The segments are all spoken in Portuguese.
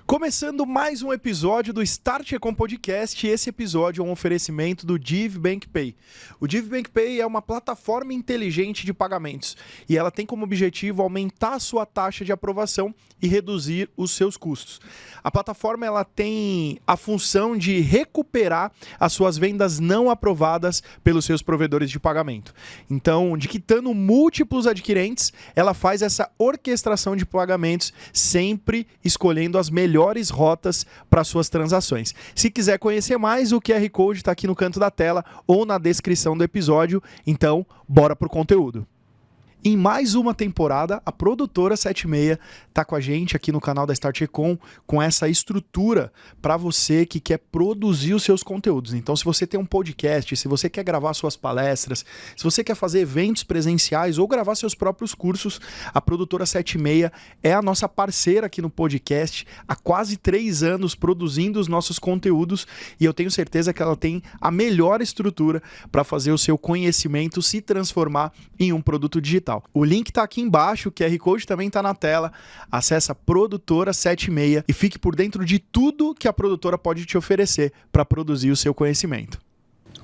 Começando mais um episódio do Start Econ Podcast, e esse episódio é um oferecimento do DivBank Pay. O DivBank Pay é uma plataforma inteligente de pagamentos e ela tem como objetivo aumentar a sua taxa de aprovação e reduzir os seus custos. A plataforma ela tem a função de recuperar as suas vendas não aprovadas pelos seus provedores de pagamento. Então, de quitando múltiplos adquirentes, ela faz essa orquestração de pagamentos, sempre escolhendo as melhores rotas para suas transações. Se quiser conhecer mais, o QR Code está aqui no canto da tela ou na descrição do episódio. Então, bora pro conteúdo. Em mais uma temporada, a produtora 76 está com a gente aqui no canal da Start Econ com essa estrutura para você que quer produzir os seus conteúdos. Então, se você tem um podcast, se você quer gravar suas palestras, se você quer fazer eventos presenciais ou gravar seus próprios cursos, a produtora 76 é a nossa parceira aqui no podcast há quase 3 anos produzindo os nossos conteúdos, e eu tenho certeza que ela tem a melhor estrutura para fazer o seu conhecimento se transformar em um produto digital. O link está aqui embaixo, o QR Code também está na tela. Acesse a Produtora 76 e fique por dentro de tudo que a produtora pode te oferecer para produzir o seu conhecimento.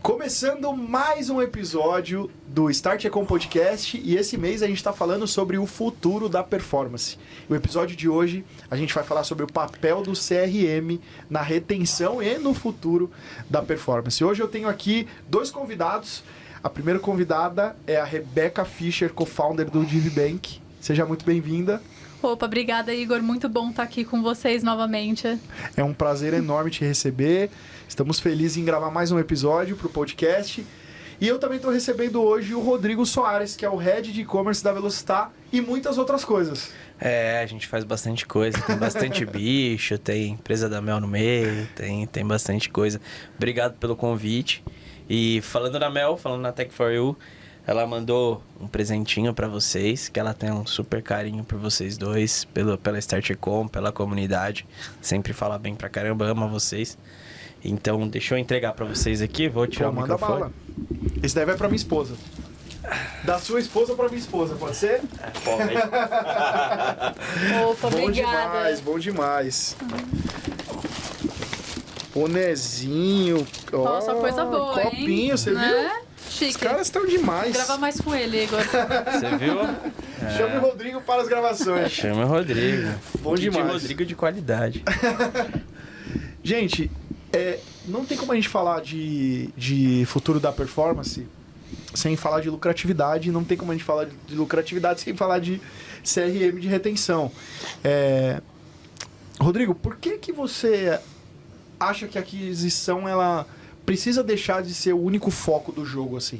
Começando mais um episódio do Start Econ Podcast, e esse mês a gente está falando sobre o futuro da performance. No episódio de hoje a gente vai falar sobre o papel do CRM na retenção e no futuro da performance. Hoje eu tenho aqui 2 convidados. A primeira convidada é a Rebeca Fischer, co-founder do DivBank. Seja muito bem-vinda. Opa, obrigada, Igor. Muito bom estar aqui com vocês novamente. É um prazer enorme te receber. Estamos felizes em gravar mais um episódio para o podcast. E eu também estou recebendo hoje o Rodrigo Soares, que é o Head de E-Commerce da Velocitar e muitas outras coisas. A gente faz bastante coisa, tem bastante bicho, tem empresa da Mel no meio, tem bastante coisa. Obrigado pelo convite. E falando da Mel, falando na Tech4U, ela mandou um presentinho pra vocês, que ela tem um super carinho por vocês dois, pela Start Econ, pela comunidade. Sempre fala bem pra caramba, ama vocês. Então, deixa eu entregar pra vocês aqui, vou tirar o microfone. Manda bala. Esse daí vai pra minha esposa. Da sua esposa pra minha esposa, pode ser? Pode. Opa, bom obrigada. Bom demais. Bonezinho. Nossa, coisa boa, copinho, hein? você viu? Chique. Os caras estão demais. Grava mais com ele, Igor. Você viu? Chame o Rodrigo para as gravações. Chama o Rodrigo. Bom demais. Rodrigo de qualidade. Gente, não tem como a gente falar de futuro da performance sem falar de lucratividade, não tem como a gente falar de lucratividade sem falar de CRM de retenção. Rodrigo, por que você acha que a aquisição ela precisa deixar de ser o único foco do jogo, assim?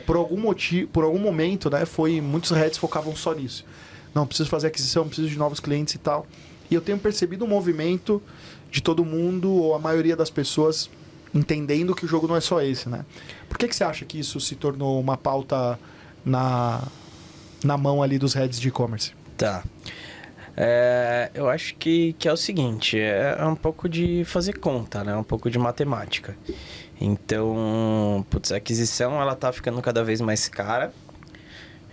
Por algum motivo, por algum momento, né, muitos heads focavam só nisso. Não, preciso fazer aquisição, preciso de novos clientes e tal. E eu tenho percebido um movimento de todo mundo, ou a maioria das pessoas, entendendo que o jogo não é só esse, né? Por que você acha que isso se tornou uma pauta na mão ali dos heads de e-commerce? Tá. Eu acho que é o seguinte, é um pouco de fazer conta, né? Um pouco de matemática. Então, a aquisição ela tá ficando cada vez mais cara,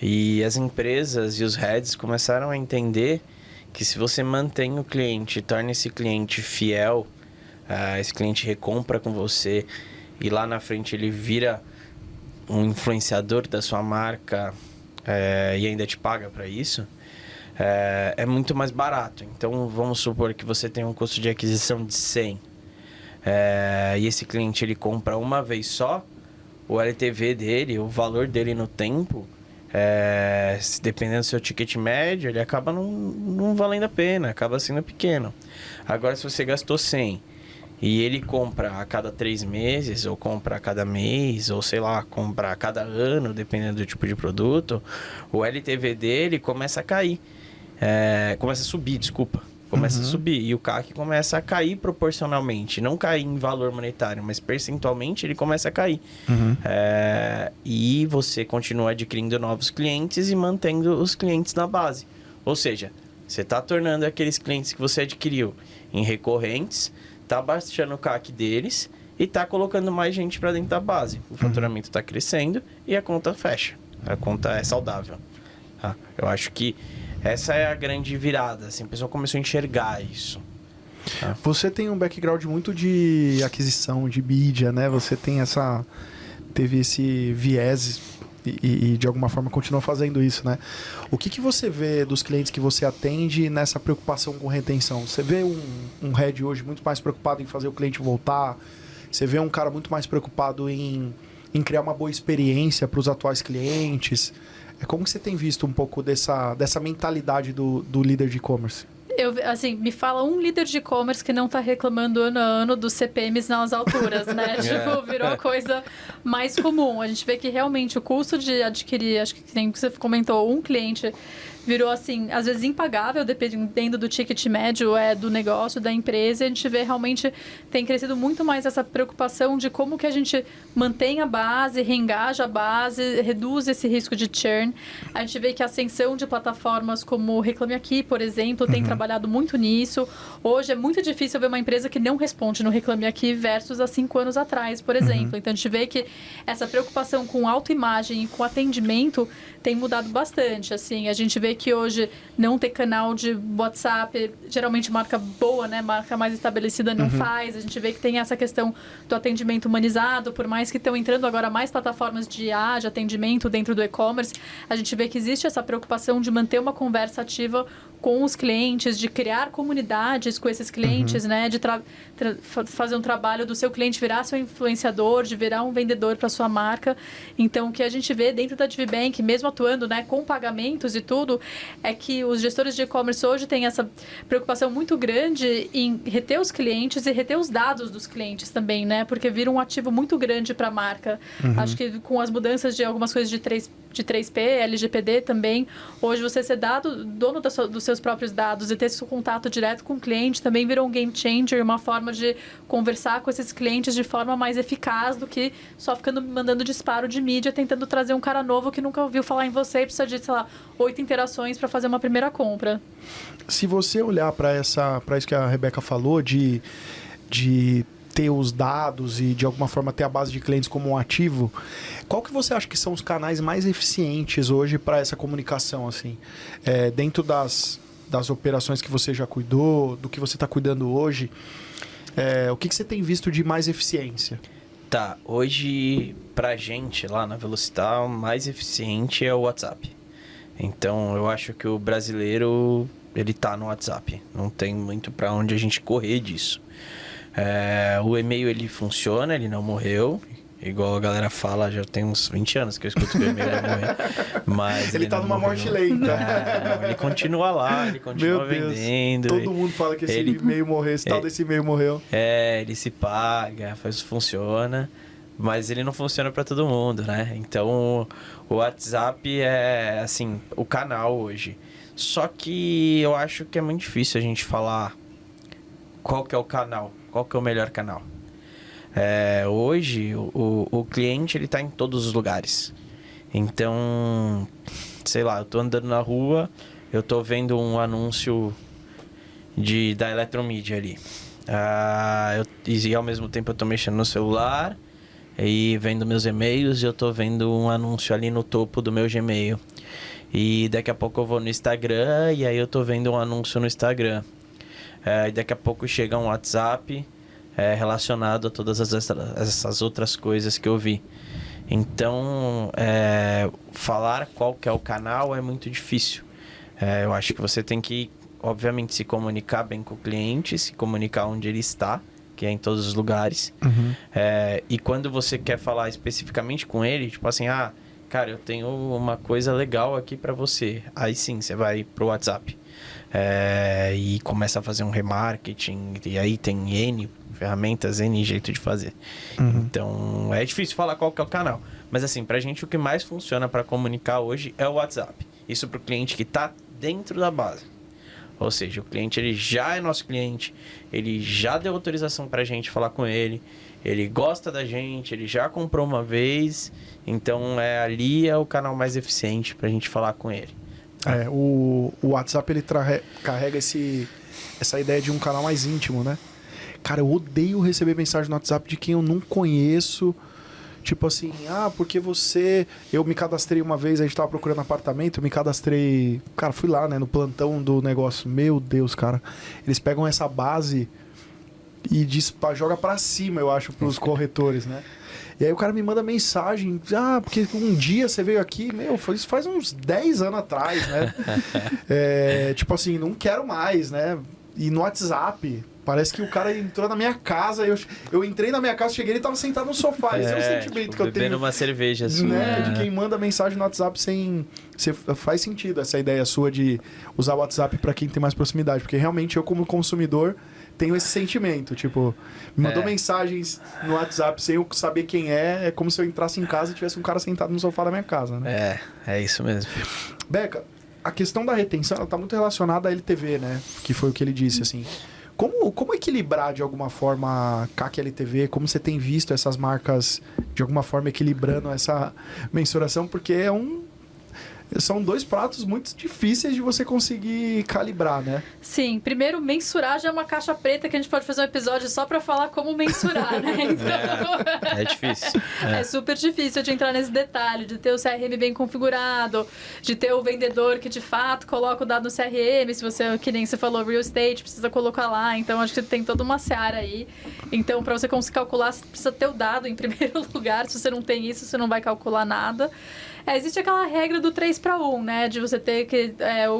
e as empresas e os heads começaram a entender que se você mantém o cliente, torna esse cliente fiel, esse cliente recompra com você e lá na frente ele vira um influenciador da sua marca e ainda te paga para isso, é muito mais barato. Então, vamos supor que você tem um custo de aquisição de 100 e esse cliente ele compra uma vez só, o LTV dele, o valor dele no tempo, dependendo do seu ticket médio, ele acaba não valendo a pena, acaba sendo pequeno. Agora, se você gastou 100 e ele compra a cada 3 meses, ou compra a cada mês, ou sei lá, compra a cada ano, dependendo do tipo de produto, o LTV dele começa a cair. Começa a subir, desculpa. Começa a subir. E o CAC começa a cair proporcionalmente. Não cair em valor monetário, mas percentualmente ele começa a cair. E você continua adquirindo novos clientes e mantendo os clientes na base. Ou seja, você está tornando aqueles clientes que você adquiriu em recorrentes, está baixando o CAC deles e está colocando mais gente para dentro da base. O faturamento está crescendo e a conta fecha. A conta é saudável. Eu acho que essa é a grande virada, assim, o pessoal começou a enxergar isso. Tá? Você tem um background muito de aquisição, de mídia, né? Você teve esse viés e de alguma forma continua fazendo isso, né? O que você vê dos clientes que você atende nessa preocupação com retenção? Você vê um head hoje muito mais preocupado em fazer o cliente voltar? Você vê um cara muito mais preocupado em criar uma boa experiência para os atuais clientes? Como que você tem visto um pouco dessa mentalidade do líder de e-commerce? Assim, me fala um líder de e-commerce que não tá reclamando ano a ano dos CPMs nas alturas, né? Tipo, virou a coisa mais comum. A gente vê que realmente o custo de adquirir, acho que nem você comentou, um cliente virou, assim, às vezes impagável, dependendo do ticket médio do negócio, da empresa. E a gente vê realmente tem crescido muito mais essa preocupação de como que a gente mantém a base, reengaja a base, reduz esse risco de churn. A gente vê que a ascensão de plataformas como o Reclame Aqui, por exemplo, tem trabalhado muito nisso. Hoje é muito difícil ver uma empresa que não responde no Reclame Aqui versus há 5 anos atrás, por exemplo. Então, a gente vê que essa preocupação com autoimagem e com atendimento tem mudado bastante. Assim, a gente vê que hoje não ter canal de WhatsApp, geralmente marca boa, né? Marca mais estabelecida não faz. A gente vê que tem essa questão do atendimento humanizado, por mais que estão entrando agora mais plataformas de IA, de atendimento dentro do e-commerce, a gente vê que existe essa preocupação de manter uma conversa ativa com os clientes, de criar comunidades com esses clientes, né? De fazer um trabalho do seu cliente virar seu influenciador, de virar um vendedor para sua marca. Então, o que a gente vê dentro da DivBank, mesmo atuando, né, com pagamentos e tudo, é que os gestores de e-commerce hoje têm essa preocupação muito grande em reter os clientes e reter os dados dos clientes também, né? Porque vira um ativo muito grande para a marca. Acho que com as mudanças de algumas coisas de 3P, LGPD também, hoje você ser dono dos seus próprios dados e ter esse contato direto com o cliente também virou um game changer, uma forma de conversar com esses clientes de forma mais eficaz do que só ficando mandando disparo de mídia, tentando trazer um cara novo que nunca ouviu falar em você e precisa de, sei lá, 8 interações para fazer uma primeira compra. Se você olhar para isso que a Rebeca falou, de ter os dados e de alguma forma ter a base de clientes como um ativo, qual que você acha que são os canais mais eficientes hoje para essa comunicação, assim? Dentro das operações que você já cuidou, do que você está cuidando hoje, o que você tem visto de mais eficiência? Tá, hoje pra gente lá na Velocitar, o mais eficiente é o WhatsApp. Então eu acho que o brasileiro, ele tá no WhatsApp. Não tem muito pra onde a gente correr disso. O e-mail, ele funciona, ele não morreu. Igual a galera fala, já tem uns 20 anos que eu escuto que o e-mail vai morrer. Mas ele tá numa morte lenta. Não, ele continua lá, ele continua vendendo. Todo mundo fala que esse e-mail morreu, esse tal desse e-mail morreu. Ele se paga, funciona, mas ele não funciona para todo mundo, né? Então, o WhatsApp é, assim, o canal hoje. Só que eu acho que é muito difícil a gente falar qual que é o canal, qual que é o melhor canal. Hoje, o cliente, ele tá em todos os lugares. Então, sei lá, eu tô andando na rua, eu tô vendo um anúncio da Eletromídia ali. E ao mesmo tempo eu tô mexendo no celular e vendo meus e-mails, e eu tô vendo um anúncio ali no topo do meu Gmail. E daqui a pouco eu vou no Instagram, e aí eu tô vendo um anúncio no Instagram. E daqui a pouco chega um WhatsApp relacionado a todas essas outras coisas que eu vi. Então, falar qual que é o canal é muito difícil. Eu acho que você tem que, obviamente, se comunicar bem com o cliente, se comunicar onde ele está, que é em todos os lugares. E quando você quer falar especificamente com ele, tipo assim, cara, eu tenho uma coisa legal aqui para você. Aí sim, você vai pro WhatsApp. E começa a fazer um remarketing, e aí tem N ferramentas, N jeito de fazer. Então, é difícil falar qual que é o canal. Mas assim, pra gente o que mais funciona para comunicar hoje é o WhatsApp. Isso pro cliente que tá dentro da base. Ou seja, o cliente, ele já é nosso cliente, ele já deu autorização pra gente falar com ele, ele gosta da gente, ele já comprou uma vez, então ali é o canal mais eficiente pra gente falar com ele. O WhatsApp, ele carrega essa ideia de um canal mais íntimo, né? Cara, eu odeio receber mensagem no WhatsApp de quem eu não conheço. Tipo assim, porque eu me cadastrei uma vez, a gente tava procurando apartamento, eu me cadastrei... Cara, fui lá, né, no plantão do negócio. Meu Deus, cara. Eles pegam essa base e joga pra cima, eu acho, pros corretores, né? E aí o cara me manda mensagem, porque um dia você veio aqui, isso faz uns 10 anos atrás, né? Tipo assim, não quero mais, né? E no WhatsApp, parece que o cara entrou na minha casa, eu entrei na minha casa, cheguei e ele tava sentado no sofá. Esse é o sentimento tipo, que eu tenho. Bebendo uma cerveja assim. Né? De quem manda mensagem no WhatsApp sem... Faz sentido essa ideia sua de usar o WhatsApp pra quem tem mais proximidade, porque realmente eu, como consumidor, tenho esse sentimento, tipo, me mandou mensagens no WhatsApp sem eu saber quem é como se eu entrasse em casa e tivesse um cara sentado no sofá da minha casa, né? É isso mesmo. Beca, a questão da retenção, ela tá muito relacionada à LTV, né? Que foi o que ele disse, assim. Como equilibrar, de alguma forma, CAC e LTV? Como você tem visto essas marcas, de alguma forma, equilibrando essa mensuração? Porque são dois pratos muito difíceis de você conseguir calibrar, né? Sim, primeiro, mensurar já é uma caixa preta que a gente pode fazer um episódio só para falar como mensurar, né? Então, é difícil. É super difícil de entrar nesse detalhe, de ter o CRM bem configurado, de ter o vendedor que de fato coloca o dado no CRM, se você, que nem você falou, real estate, precisa colocar lá, então acho que tem toda uma seara aí. Então, para você conseguir calcular, você precisa ter o dado em primeiro lugar, se você não tem isso, você não vai calcular nada. Existe aquela regra do 3-1, né? De você ter que...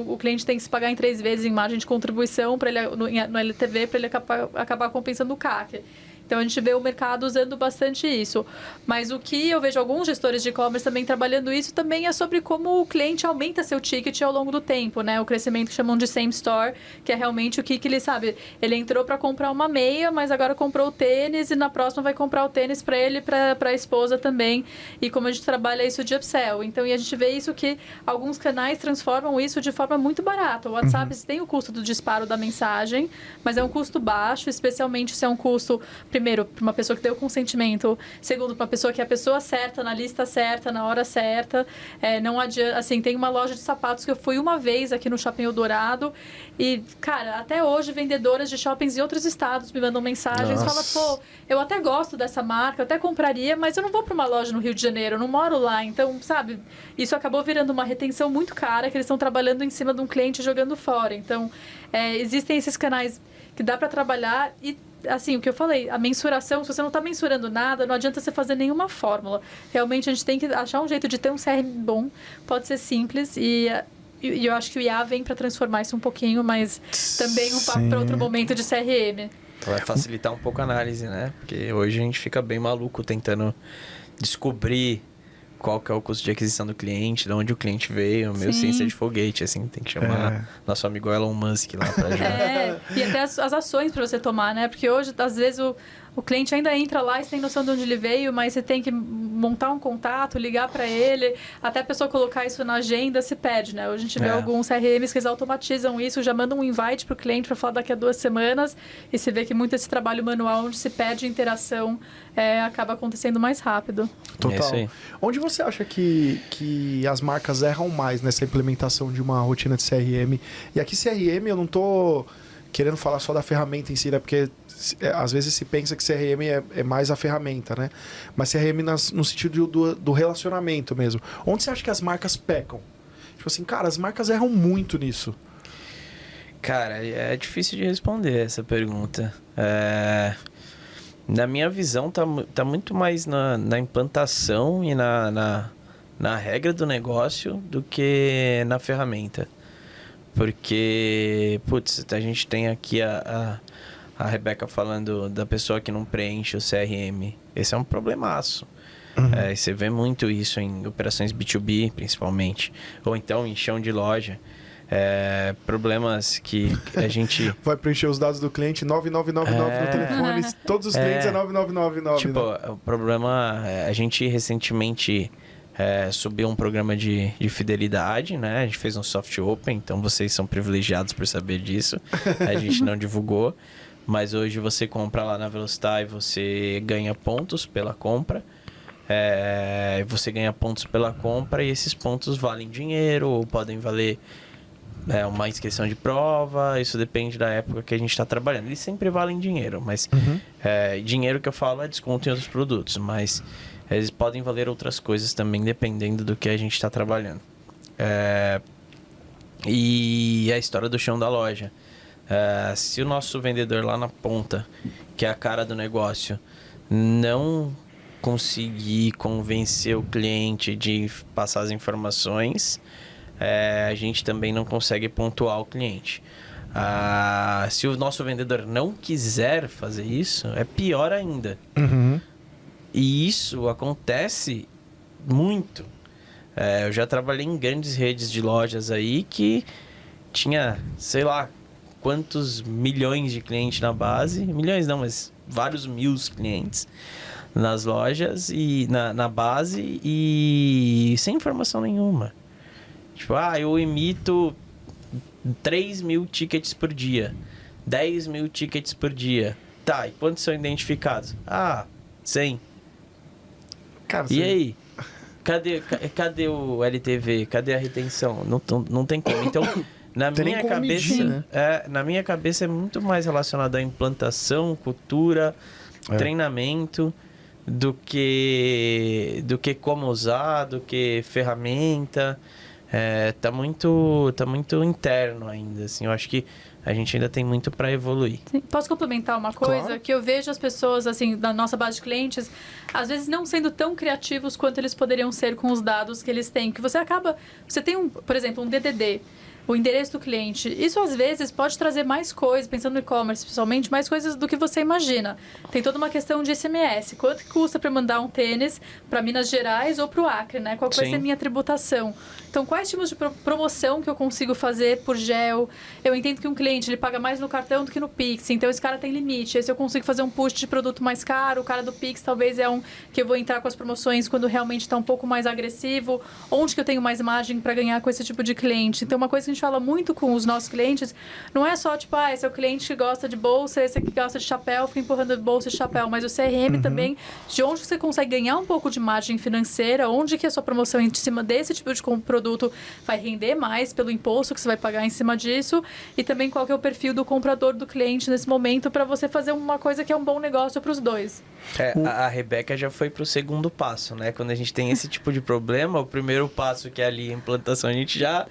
o cliente tem que se pagar em 3 vezes em margem de contribuição para ele, no LTV para ele acabar compensando o CAC. Então, a gente vê o mercado usando bastante isso. Mas o que eu vejo alguns gestores de e-commerce também trabalhando isso também é sobre como o cliente aumenta seu ticket ao longo do tempo, né? O crescimento que chamam de same store, que é realmente o que ele sabe. Ele entrou para comprar uma meia, mas agora comprou o tênis e na próxima vai comprar o tênis para ele e para a esposa também. E como a gente trabalha isso de upsell. Então, e a gente vê isso que alguns canais transformam isso de forma muito barata. O WhatsApp tem o custo do disparo da mensagem, mas é um custo baixo, especialmente se é um custo... Primeiro, para uma pessoa que tem o consentimento. Segundo, para uma pessoa que é a pessoa certa, na lista certa, na hora certa. Não adianta... Assim, tem uma loja de sapatos que eu fui uma vez aqui no Shopping Eldorado e, cara, até hoje, vendedoras de shoppings em outros estados me mandam mensagens. Falam, pô, eu até gosto dessa marca, eu até compraria, mas eu não vou para uma loja no Rio de Janeiro, eu não moro lá. Então, sabe, isso acabou virando uma retenção muito cara, que eles estão trabalhando em cima de um cliente jogando fora. Então, existem esses canais que dá para trabalhar e assim, o que eu falei, a mensuração, se você não está mensurando nada, não adianta você fazer nenhuma fórmula. Realmente, a gente tem que achar um jeito de ter um CRM bom, pode ser simples e eu acho que o IA vem para transformar isso um pouquinho, mas também um papo para outro momento de CRM. Vai facilitar um pouco a análise, né? Porque hoje a gente fica bem maluco tentando descobrir qual que é o custo de aquisição do cliente, de onde o cliente veio, meio ciência de foguete, assim, tem que chamar nosso amigo Elon Musk lá pra ajudar. E até as ações para você tomar, né? Porque hoje, às vezes, o cliente ainda entra lá e você tem noção de onde ele veio, mas você tem que montar um contato, ligar para ele, até a pessoa colocar isso na agenda, se perde, né? Hoje a gente vê alguns CRMs que eles automatizam isso, já mandam um invite para o cliente para falar daqui a 2 semanas e você vê que muito esse trabalho manual, onde se perde a interação, acaba acontecendo mais rápido. Total. Onde você acha que as marcas erram mais nessa implementação de uma rotina de CRM? E aqui CRM eu não tô querendo falar só da ferramenta em si, né? Porque às vezes se pensa que CRM é mais a ferramenta, né? Mas CRM no sentido do relacionamento mesmo. Onde você acha que as marcas pecam? Tipo assim, cara, as marcas erram muito nisso. Cara, é difícil de responder essa pergunta. Na minha visão, tá muito mais na implantação e na regra do negócio do que na ferramenta. Porque, putz, a gente tem aqui a Rebeca falando da pessoa que não preenche o CRM. Esse é um problemaço. Você vê muito isso em operações B2B, principalmente. Ou então em chão de loja. Problemas que a gente... Vai preencher os dados do cliente 9999 no telefone. Todos os clientes é 9999. Tipo, o problema... A gente recentemente... subiu um programa de fidelidade, né? A gente fez um soft open, então vocês são privilegiados por saber disso. A gente não divulgou, mas hoje você compra lá na Velocity, você ganha pontos pela compra. Você ganha pontos pela compra e esses pontos valem dinheiro ou podem valer uma inscrição de prova. Isso depende da época que a gente está trabalhando. Eles sempre valem dinheiro, mas dinheiro que eu falo é desconto em outros produtos, mas... Eles podem valer outras coisas também, dependendo do que a gente está trabalhando. E a história do chão da loja. Se o nosso vendedor lá na ponta, que é a cara do negócio, não conseguir convencer o cliente de passar as informações, a gente também não consegue pontuar o cliente. Se o nosso vendedor não quiser fazer isso, é pior ainda. Uhum. E isso acontece muito. Eu já trabalhei em grandes redes de lojas aí que tinha, sei lá, quantos milhões de clientes na base. Milhões não, mas vários mil clientes nas lojas e na base e sem informação nenhuma. Tipo, eu emito 3.000 tickets por dia, 10.000 tickets por dia. Tá, e quantos são identificados? 100. Cara, e aí? Cadê o LTV? Cadê a retenção? Não tem como. Então, na minha cabeça, medir, né? na minha cabeça é muito mais relacionado à implantação, cultura, treinamento, do que como usar, do que ferramenta. Tá muito interno ainda, assim. Eu acho que a gente ainda tem muito para evoluir. Sim. Posso complementar uma coisa? Claro. Que eu vejo as pessoas, assim, da nossa base de clientes, às vezes não sendo tão criativos quanto eles poderiam ser com os dados que eles têm. Que você tem por exemplo, um DDD, o endereço do cliente. Isso, às vezes, pode trazer mais coisas, pensando no e-commerce, principalmente, mais coisas do que você imagina. Tem toda uma questão de SMS. Quanto que custa para mandar um tênis para Minas Gerais ou para o Acre, né? Qual vai ser a minha tributação? Então, quais tipos de promoção que eu consigo fazer por gel? Eu entendo que um cliente, ele paga mais no cartão do que no Pix. Então, esse cara tem limite. Esse eu consigo fazer um push de produto mais caro. O cara do Pix, talvez, é um que eu vou entrar com as promoções quando realmente está um pouco mais agressivo. Onde que eu tenho mais margem para ganhar com esse tipo de cliente? Então, uma coisa que a gente fala muito com os nossos clientes, não é só, tipo, esse é o cliente que gosta de bolsa, esse aqui gosta de chapéu, fica empurrando bolsa e chapéu. Mas o CRM também, de onde você consegue ganhar um pouco de margem financeira, onde que a sua promoção em cima desse tipo de produto vai render mais pelo imposto que você vai pagar em cima disso, e também qual que é o perfil do comprador do cliente nesse momento para você fazer uma coisa que é um bom negócio para os dois. A Rebeca já foi pro segundo passo, né? Quando a gente tem esse tipo de problema, o primeiro passo, que é ali a implantação, a gente já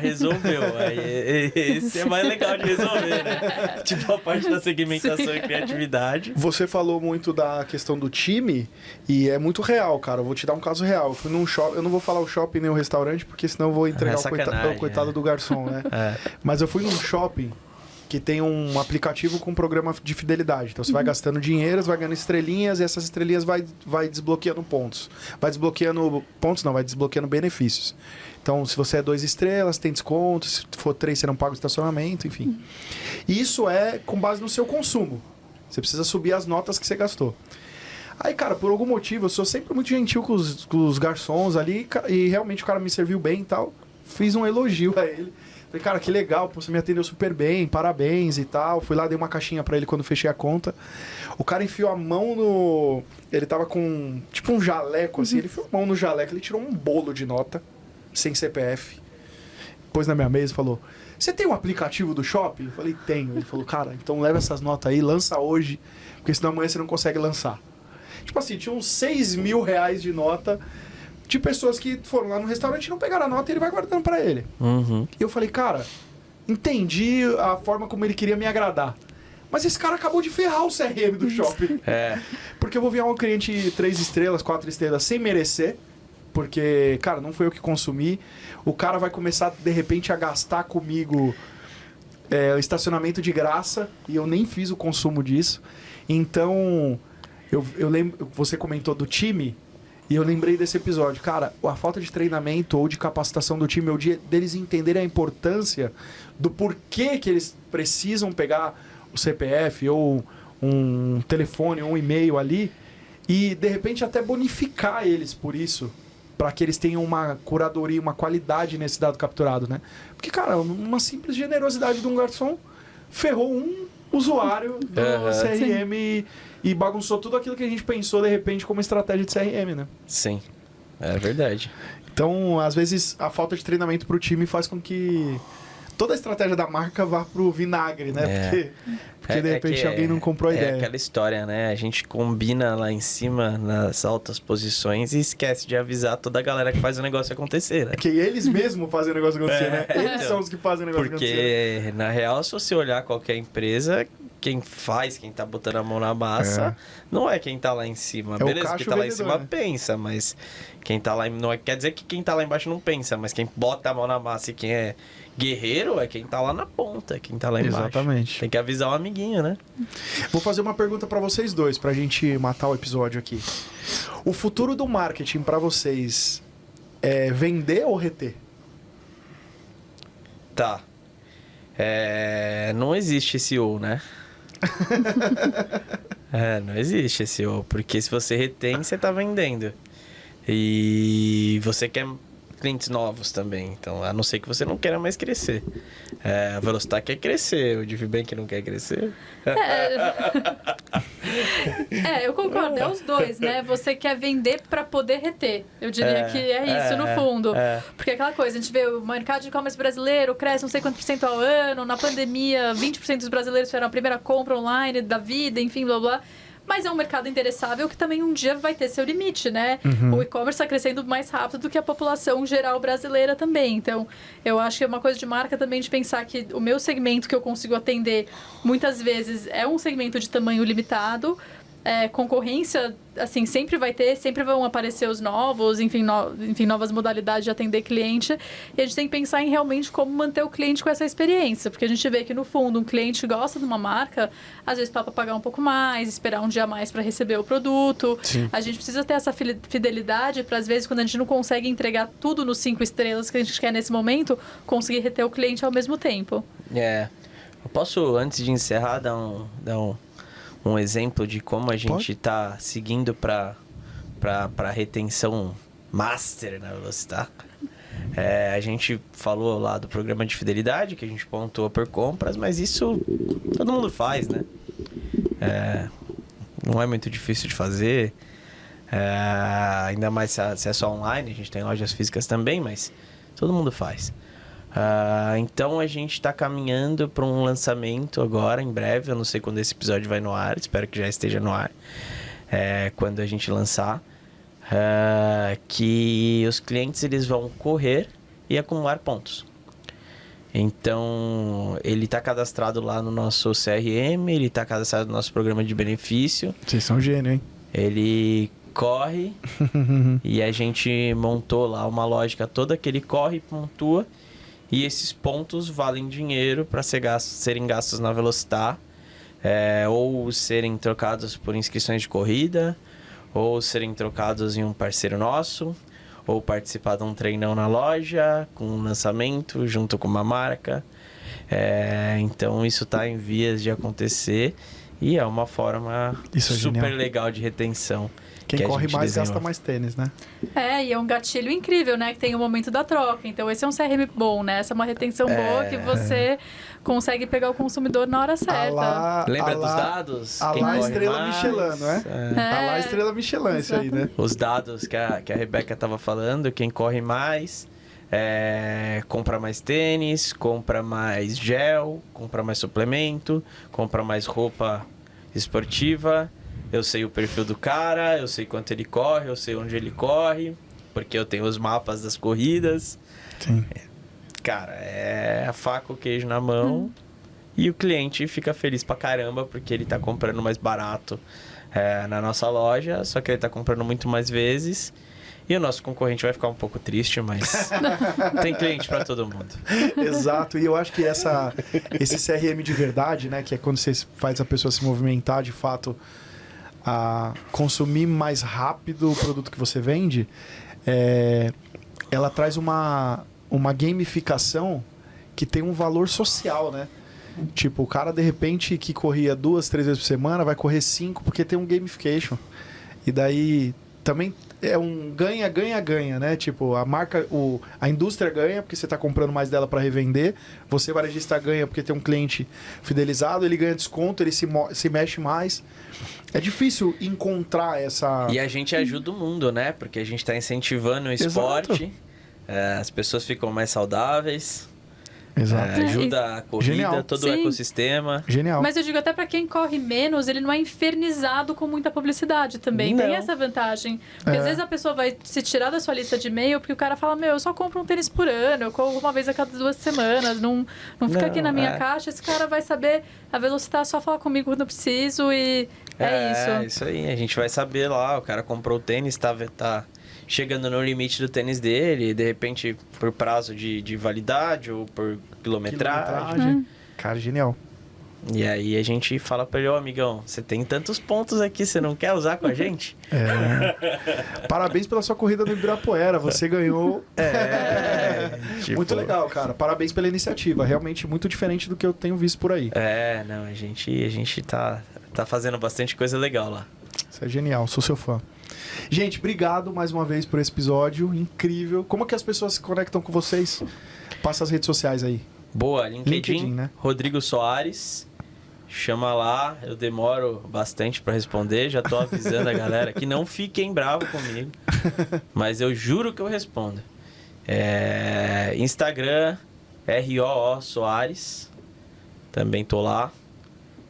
resolveu. Aí, esse é mais legal de resolver, né? Tipo a parte da segmentação e criatividade. Você falou muito da questão do time e é muito real, cara. Eu vou te dar um caso real. Eu fui num shopping, eu não vou falar o shopping nem o restaurante, porque senão eu vou entregar o coitado do garçom, né? Mas eu fui num shopping que tem um aplicativo com um programa de fidelidade. Então, você vai gastando dinheiro, você vai ganhando estrelinhas e essas estrelinhas vai desbloqueando pontos. Vai desbloqueando benefícios. Então, se você é 2 estrelas, tem desconto. Se for 3, você não paga o estacionamento, enfim. E isso é com base no seu consumo. Você precisa subir as notas que você gastou. Aí, cara, por algum motivo, eu sou sempre muito gentil com os garçons ali e realmente o cara me serviu bem e tal. Fiz um elogio a ele. Falei, cara, que legal, você me atendeu super bem, parabéns e tal. Fui lá, dei uma caixinha pra ele quando fechei a conta. O cara enfiou a mão no... Ele tava com tipo um jaleco, assim. Ele enfiou a mão no jaleco, ele tirou um bolo de nota, sem CPF. Pôs na minha mesa e falou, você tem um aplicativo do shopping? Eu falei, tenho. Ele falou, cara, então leva essas notas aí, lança hoje, porque senão amanhã você não consegue lançar. Tipo assim, tinha uns 6 mil reais de nota de pessoas que foram lá no restaurante e não pegaram a nota e ele vai guardando pra ele. E eu falei, cara, entendi a forma como ele queria me agradar. Mas esse cara acabou de ferrar o CRM do shopping. Porque eu vou enviar um cliente 3 estrelas, 4 estrelas sem merecer. Porque, cara, não foi eu que consumi. O cara vai começar, de repente, a gastar comigo o estacionamento de graça. E eu nem fiz o consumo disso. Então, eu lembro, você comentou do time. E eu lembrei desse episódio. Cara, a falta de treinamento ou de capacitação do time, deles entenderem a importância do porquê que eles precisam pegar o CPF ou um telefone ou um e-mail ali e, de repente, até bonificar eles por isso, para que eles tenham uma curadoria, uma qualidade nesse dado capturado, né? Porque, cara, uma simples generosidade de um garçom ferrou um usuário do CRM e bagunçou tudo aquilo que a gente pensou, de repente, como estratégia de CRM, né? Sim, é verdade. Então, às vezes, a falta de treinamento pro time faz com que toda a estratégia da marca vá pro vinagre, né? Porque de repente alguém não comprou a ideia. É aquela história, né? A gente combina lá em cima, nas altas posições, e esquece de avisar toda a galera que faz o negócio acontecer, né? Porque eles mesmos fazem o negócio acontecer, né? Eles são os que fazem o negócio acontecer. Porque, na real, se você olhar qualquer empresa, quem tá botando a mão na massa, não é quem tá lá em cima. É beleza, quem tá lá em vendedor, cima né? pensa, mas quem tá lá... Não quer dizer que quem tá lá embaixo não pensa, mas quem bota a mão na massa e quem é guerreiro é quem tá lá na ponta, quem tá lá embaixo. Exatamente. Tem que avisar o amiguinho, né? Vou fazer uma pergunta pra vocês dois, pra gente matar o episódio aqui. O futuro do marketing pra vocês é vender ou reter? Tá. Não existe esse ou, né? Não existe esse ou. Porque se você retém, você tá vendendo. E você quer clientes novos também. Então, a não ser que você não queira mais crescer. A Velocitar quer crescer. O DivBank não quer crescer. Eu concordo. É os dois, né? Você quer vender para poder reter. Eu diria que é isso, no fundo. Porque aquela coisa, a gente vê o mercado de e-commerce brasileiro cresce não sei quanto % ao ano. Na pandemia, 20% dos brasileiros fizeram a primeira compra online da vida, enfim, blá, blá. Mas é um mercado endereçável que também um dia vai ter seu limite, né? O e-commerce está crescendo mais rápido do que a população geral brasileira também. Então, eu acho que é uma coisa de marca também de pensar que o meu segmento que eu consigo atender, muitas vezes, é um segmento de tamanho limitado. Concorrência, assim, sempre vai ter, sempre vão aparecer os novos, enfim, novas modalidades de atender cliente. E a gente tem que pensar em realmente como manter o cliente com essa experiência. Porque a gente vê que, no fundo, um cliente gosta de uma marca, às vezes topa pagar um pouco mais, esperar um dia a mais para receber o produto. Sim. A gente precisa ter essa fidelidade para, às vezes, quando a gente não consegue entregar tudo nos 5 estrelas que a gente quer nesse momento, conseguir reter o cliente ao mesmo tempo. Eu posso, antes de encerrar, dar um exemplo de como a gente está seguindo para retenção master na Velocitar. A gente falou lá do programa de fidelidade, que a gente pontua por compras, mas isso todo mundo faz, né? Não é muito difícil de fazer, ainda mais se é só online, a gente tem lojas físicas também, mas todo mundo faz. Então a gente está caminhando para um lançamento agora, em breve. Eu não sei quando esse episódio vai no ar, espero que já esteja no ar quando a gente lançar, que os clientes eles vão correr e acumular pontos. Então ele está cadastrado lá no nosso CRM, ele está cadastrado no nosso programa de benefício. Vocês são gênio, hein? Ele corre e a gente montou lá uma lógica toda que ele corre e pontua. E esses pontos valem dinheiro para serem gastos na Velocitar, ou serem trocados por inscrições de corrida, ou serem trocados em um parceiro nosso, ou participar de um treinão na loja, com um lançamento, junto com uma marca. Então isso está em vias de acontecer e é uma forma super legal de retenção. Quem corre mais gasta mais tênis, né? E é um gatilho incrível, né? Que tem o momento da troca. Então, esse é um CRM bom, né? Essa é uma retenção boa que você consegue pegar o consumidor na hora certa. Lembra dos dados? A lá Estrela Michelin, não é? A lá Estrela Michelin, isso aí, né? Os dados que a Rebeca estava falando, quem corre mais, compra mais tênis, compra mais gel, compra mais suplemento, compra mais roupa esportiva. Eu sei o perfil do cara, eu sei quanto ele corre, eu sei onde ele corre, porque eu tenho os mapas das corridas. Sim. Cara, é a faca, o queijo na mão e o cliente fica feliz pra caramba porque ele tá comprando mais barato na nossa loja, só que ele tá comprando muito mais vezes. E o nosso concorrente vai ficar um pouco triste, mas tem cliente para todo mundo. Exato, e eu acho que esse CRM de verdade, né, que é quando você faz a pessoa se movimentar de fato a consumir mais rápido o produto que você vende, ela traz uma gamificação que tem um valor social, né? Tipo, o cara de repente que corria 2, 3 vezes por semana vai correr 5 porque tem um gamification. E daí também é um ganha, né? Tipo, a marca, a indústria ganha porque você está comprando mais dela para revender. Você, varejista, ganha porque tem um cliente fidelizado, ele ganha desconto, ele se mexe mais. É difícil encontrar essa... E a gente ajuda o mundo, né? Porque a gente está incentivando o esporte. As pessoas ficam mais saudáveis. Exato. Ajuda a corrida, Genial. todo o Sim. ecossistema. Genial. Mas eu digo até pra quem corre menos, ele não é infernizado com muita publicidade também. Tem Não. essa vantagem. Porque às vezes a pessoa vai se tirar da sua lista de e-mail porque o cara fala, eu só compro um tênis por ano, eu corro uma vez a cada 2 semanas, não fica Não, aqui na minha caixa. Esse cara vai saber a velocidade, só falar comigo quando eu preciso e é isso. Isso aí. A gente vai saber lá, o cara comprou o tênis, tá chegando no limite do tênis dele, de repente por prazo de validade ou por quilometragem. Cara, genial. E aí a gente fala pra ele, amigão, você tem tantos pontos aqui, você não quer usar com a gente? Parabéns pela sua corrida no Ibirapuera, você ganhou. Muito legal, cara. Parabéns pela iniciativa, realmente muito diferente do que eu tenho visto por aí. Não, a gente tá fazendo bastante coisa legal lá. Isso é genial, sou seu fã. Gente, obrigado mais uma vez por esse episódio incrível. Como que as pessoas se conectam com vocês? Passa as redes sociais aí. Boa, LinkedIn, né? Rodrigo Soares. Chama lá, eu demoro bastante pra responder, já tô avisando a galera que não fiquem bravos comigo, mas eu juro que eu respondo. Instagram, ROO Soares, também tô lá.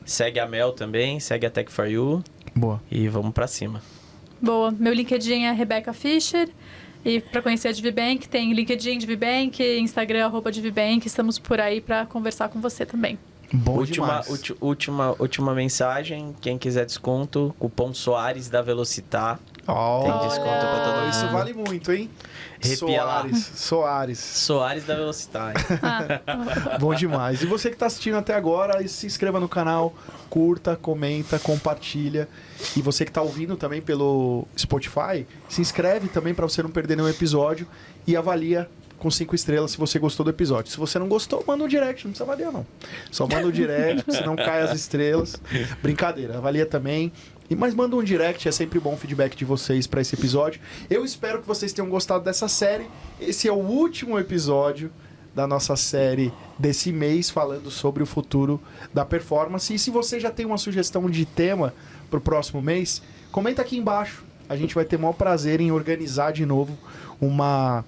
Segue a Mel também, segue a Tech4U. Boa. E vamos pra cima. Boa. Meu LinkedIn é Rebecca Fischer. E para conhecer a DiviBank, tem LinkedIn DiviBank, Instagram @DiviBank. Estamos por aí para conversar com você também. Bom demais. Última mensagem, quem quiser desconto, cupom Soares da Velocitar. Tem desconto pra todo mundo. Isso vale muito, hein? Arrepia lá. Soares. Soares da Velocitar. Bom demais. E você que está assistindo até agora, se inscreva no canal, curta, comenta, compartilha. E você que está ouvindo também pelo Spotify, se inscreve também para você não perder nenhum episódio e avalia com 5 estrelas se você gostou do episódio. Se você não gostou, manda um direct, não precisa avaliar não. Só manda um direct, senão cai as estrelas. Brincadeira, avalia também. Mas manda um direct, é sempre bom o feedback de vocês para esse episódio. Eu espero que vocês tenham gostado dessa série. Esse é o último episódio da nossa série desse mês, falando sobre o futuro da performance. E se você já tem uma sugestão de tema para o próximo mês, comenta aqui embaixo. A gente vai ter o maior prazer em organizar de novo uma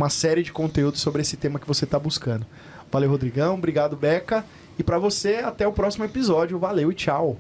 série de conteúdos sobre esse tema que você está buscando. Valeu, Rodrigão. Obrigado, Beca. E para você, até o próximo episódio. Valeu e tchau.